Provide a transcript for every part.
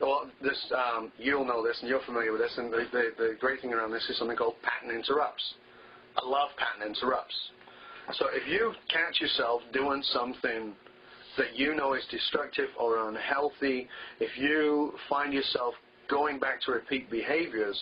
Well, this you'll know this, and you're familiar with this, and the great thing around this is something called pattern interrupts. I love pattern interrupts. So if you catch yourself doing something that you know is destructive or unhealthy, if you find yourself going back to repeat behaviors,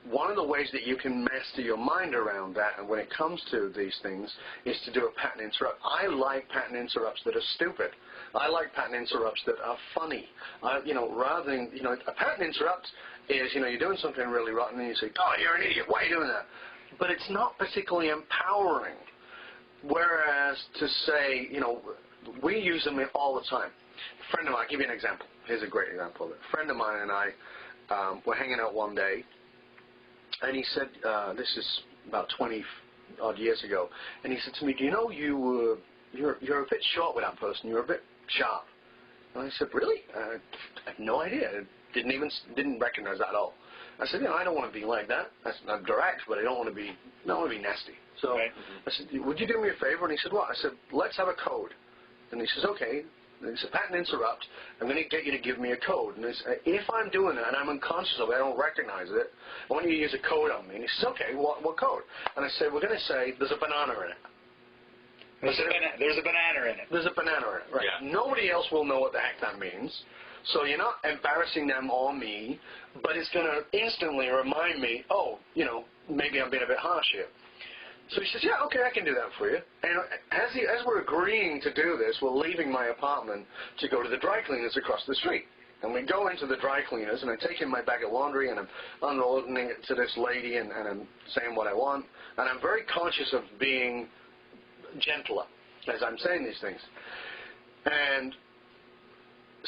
one of the ways that you can master your mind around that, and when it comes to these things, is to do a pattern interrupt. I like pattern interrupts that are stupid. I like pattern interrupts that are funny. Rather than, a pattern interrupt is, you're doing something really rotten and you say, oh, you're an idiot, why are you doing that? But it's not particularly empowering. Whereas to say, we use them all the time. A friend of mine, I'll give you an example. Here's a great example of it. A friend of mine and I were hanging out one day, and he said, this is about 20-odd years ago, and he said to me, do you know you're a bit short with that person, you're a bit sharp. And I said, really? I have no idea. I didn't recognize that at all. I said, I don't want to be like that. I'm direct, but I don't want to be nasty. So I said, would you do me a favor? And he said, what? I said, let's have a code. And he says, okay. And it's a pattern interrupt. I'm going to get you to give me a code. And if I'm doing that and I'm unconscious of it, I don't recognize it, I want you to use a code on me. And he says, okay, what code? And I say, we're going to say there's a banana in it. There's a banana in it. There's a banana in it, right. Yeah. Nobody else will know what the heck that means. So you're not embarrassing them or me, but it's going to instantly remind me, maybe I'm being a bit harsh here. So he says, yeah, okay, I can do that for you. And as we're agreeing to do this, we're leaving my apartment to go to the dry cleaners across the street. And we go into the dry cleaners, and I take in my bag of laundry, and I'm unloading it to this lady, and I'm saying what I want. And I'm very conscious of being gentler as I'm saying these things. And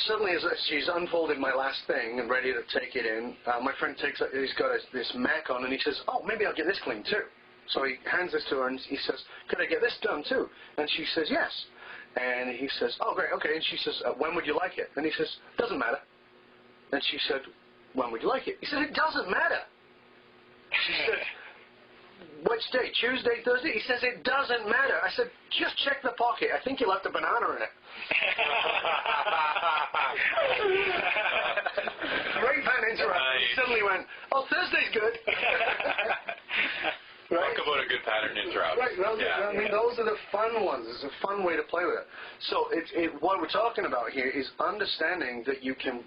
suddenly, as she's unfolded my last thing and ready to take it in, my friend he's got this Mac on, and he says, oh, maybe I'll get this clean too. So he hands this to her, and he says, could I get this done too? And she says, yes. And he says, oh, great, okay. And she says, when would you like it? And he says, doesn't matter. And she said, when would you like it? He said, it doesn't matter. She said, which day? Tuesday, Thursday? He says, it doesn't matter. I said, just check the pocket. I think you left a banana in it. Great pattern interrupt. Nice. He suddenly went, oh, Thursday's good. Right? Talk about a good pattern interrupt. Right. Well, yeah. I mean, those are the fun ones. It's a fun way to play with it. So what we're talking about here is understanding that you can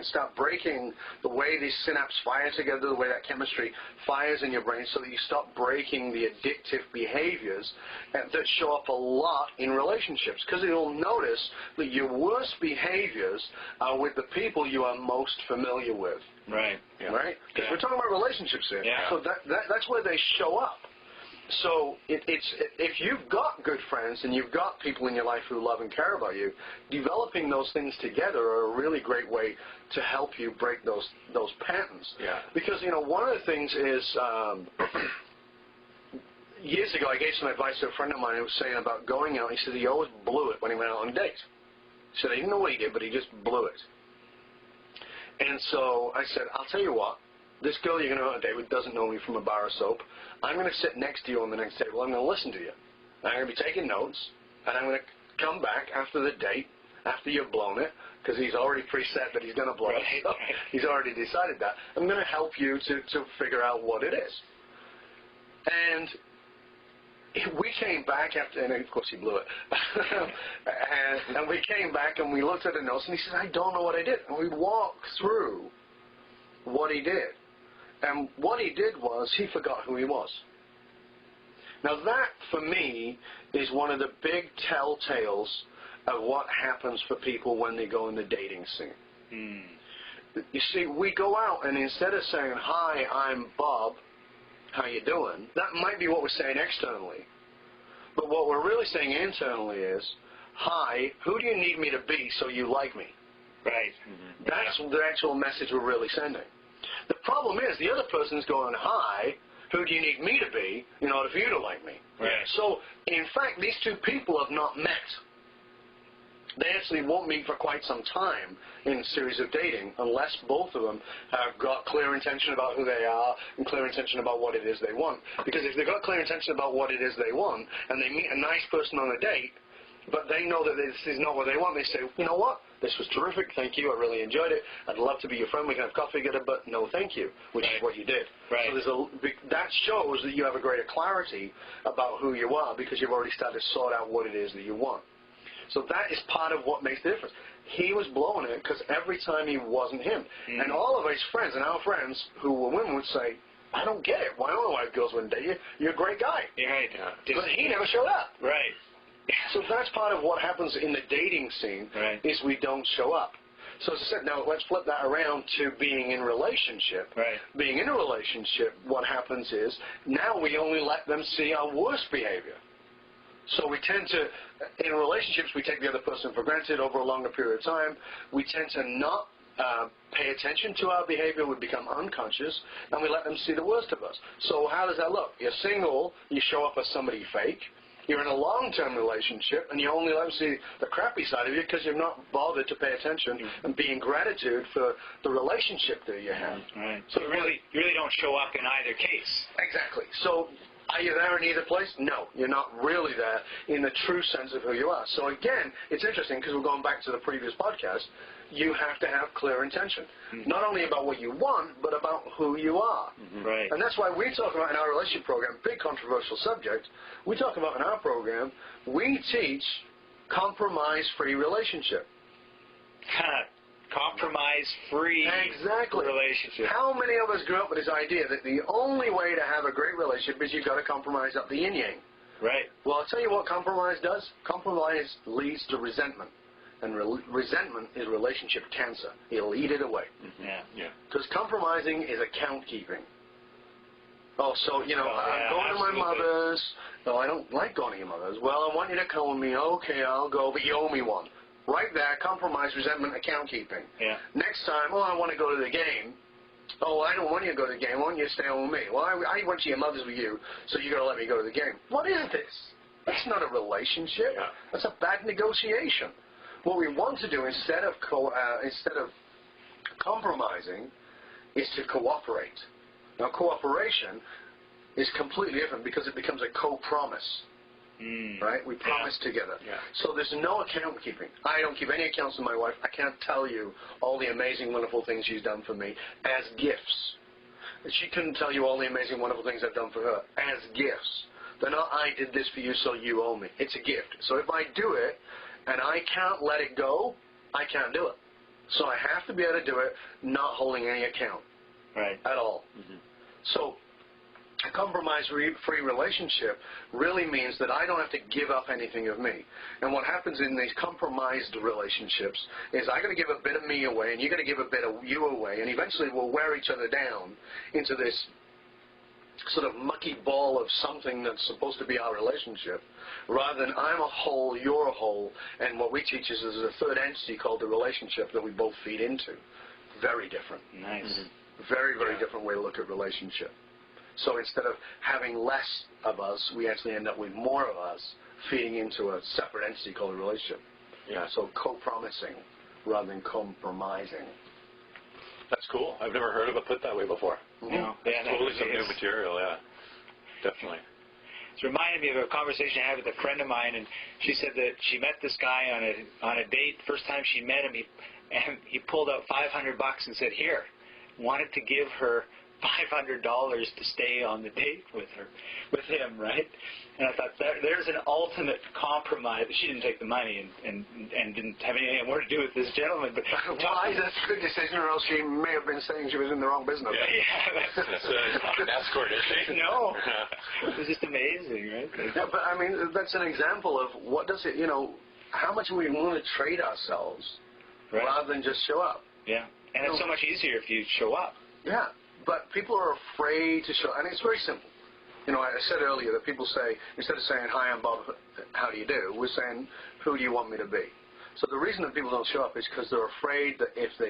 start breaking the way these synapses fire together, the way that chemistry fires in your brain, so that you stop breaking the addictive behaviors that show up a lot in relationships. Because you'll notice that your worst behaviors are with the people you are most familiar with. Right. Yeah. Right? Because we're talking about relationships here. Yeah. So that's where they show up. So if you've got good friends and you've got people in your life who love and care about you, developing those things together are a really great way to help you break those patterns. Yeah. Because, one of the things is, years ago I gave some advice to a friend of mine who was saying about going out. He said he always blew it when he went out on a date. He said he didn't know what he did, but he just blew it. And so I said, I'll tell you what, this girl you're going to go on a date with doesn't know me from a bar of soap. I'm going to sit next to you on the next table. I'm going to listen to you. I'm going to be taking notes, and I'm going to come back after the date, after you've blown it, because he's already preset that he's going to blow it. So he's already decided that. I'm going to help you to figure out what it is. And we came back after, and of course he blew it, and we came back and we looked at the notes, and he said, I don't know what I did. And we walked through what he did. And what he did was he forgot who he was. Now that, for me, is one of the big telltales of what happens for people when they go in the dating scene. You see, we go out, and instead of saying, hi, I'm Bob, how you doing? That might be what we're saying externally. But what we're really saying internally is, hi, who do you need me to be so you like me? Right. That's the actual message we're really sending. The problem is the other person's going, hi, who do you need me to be in order for you to like me? Right. So, in fact, these two people have not met. They actually won't meet for quite some time in a series of dating unless both of them have got clear intention about who they are and clear intention about what it is they want. Because if they've got clear intention about what it is they want and they meet a nice person on a date, but they know that this is not what they want, they say, you know what, this was terrific, thank you, I really enjoyed it, I'd love to be your friend, we can have coffee together, but no thank you, which is what you did. Right. So that shows that you have a greater clarity about who you are because you've already started to sort out what it is that you want. So that is part of what makes the difference. He was blowing it because every time he wasn't him. And all of his friends and our friends who were women would say, I don't get it. Why don't the white girls wouldn't date you? You're a great guy. Right. But he never showed up. Right. So that's part of what happens in the dating scene is we don't show up. So as I said, now let's flip that around to being in relationship. Right. Being in a relationship, what happens is now we only let them see our worst behavior. So we tend to, in relationships, we take the other person for granted over a longer period of time. We tend to not pay attention to our behavior. We become unconscious, and we let them see the worst of us. So how does that look? You're single, you show up as somebody fake. You're in a long-term relationship, and you only let them see the crappy side of you because you're not bothered to pay attention and be in gratitude for the relationship that you have. Right. So you really don't show up in either case. Exactly. So are you there in either place? No, you're not really there in the true sense of who you are. So again, it's interesting because we're going back to the previous podcast. You have to have clear intention, not only about what you want, but about who you are. Right. And that's why we talk about in our relationship program, big controversial subject, we talk about in our program, we teach compromise-free relationship. Compromise-free relationship. How many of us grew up with this idea that the only way to have a great relationship is you've got to compromise up the yin-yang? Right. Well, I'll tell you what compromise does. Compromise leads to resentment. And resentment is relationship cancer. It'll eat it away. Yeah. Because compromising is account keeping. Oh, so, I'm going to my mother's. No, I don't like going to your mother's. Well, I want you to come with me. Okay, I'll go, but you owe me one. Right there, compromise, resentment, account keeping. Yeah. Next time, I want to go to the game. Oh, I don't want you to go to the game. Why don't you stay home with me? Well, I went to your mother's with you, so you're going to let me go to the game. What is this? That's not a relationship. Yeah. That's a bad negotiation. What we want to do instead of compromising is to cooperate. Now, cooperation is completely different because it becomes a co-promise. Right? We promise together. Yeah. So there's no account keeping. I don't keep any accounts with my wife. I can't tell you all the amazing, wonderful things she's done for me as gifts. She couldn't tell you all the amazing, wonderful things I've done for her as gifts. They're not, I did this for you, so you owe me. It's a gift. So if I do it and I can't let it go, I can't do it. So I have to be able to do it not holding any account at all. So a compromise-free relationship really means that I don't have to give up anything of me. And what happens in these compromised relationships is I got to give a bit of me away, and you got to give a bit of you away, and eventually we'll wear each other down into this sort of mucky ball of something that's supposed to be our relationship, rather than I'm a whole, you're a whole, and what we teach is there's a third entity called the relationship that we both feed into. Very different. Nice. Very, very different way to look at relationship. So instead of having less of us, we actually end up with more of us feeding into a separate entity called a relationship. Yeah. So co-promising rather than compromising. That's cool. I've never heard of it put that way before. No. Yeah, Totally some new material, yeah. Definitely. It's reminded me of a conversation I had with a friend of mine, and she said that she met this guy on a date. First time she met him, he pulled out $500 and said, "Here." Wanted to give her $500 to stay on the date with him, right? And I thought, there's an ultimate compromise. She didn't take the money and didn't have anything more to do with this gentleman. But why? That's a good decision, or else she may have been saying she was in the wrong business. Yeah, That's not an escort, is she? No. It was just amazing, right? Yeah, but I mean, that's an example of what does it, how much we want to trade ourselves rather than just show up. Yeah. And it's so much easier if you show up. Yeah, but people are afraid to show, and it's very simple. I said earlier that people say, instead of saying, "Hi, I'm Bob, how do you do?" we're saying, "Who do you want me to be?" So the reason that people don't show up is because they're afraid that if they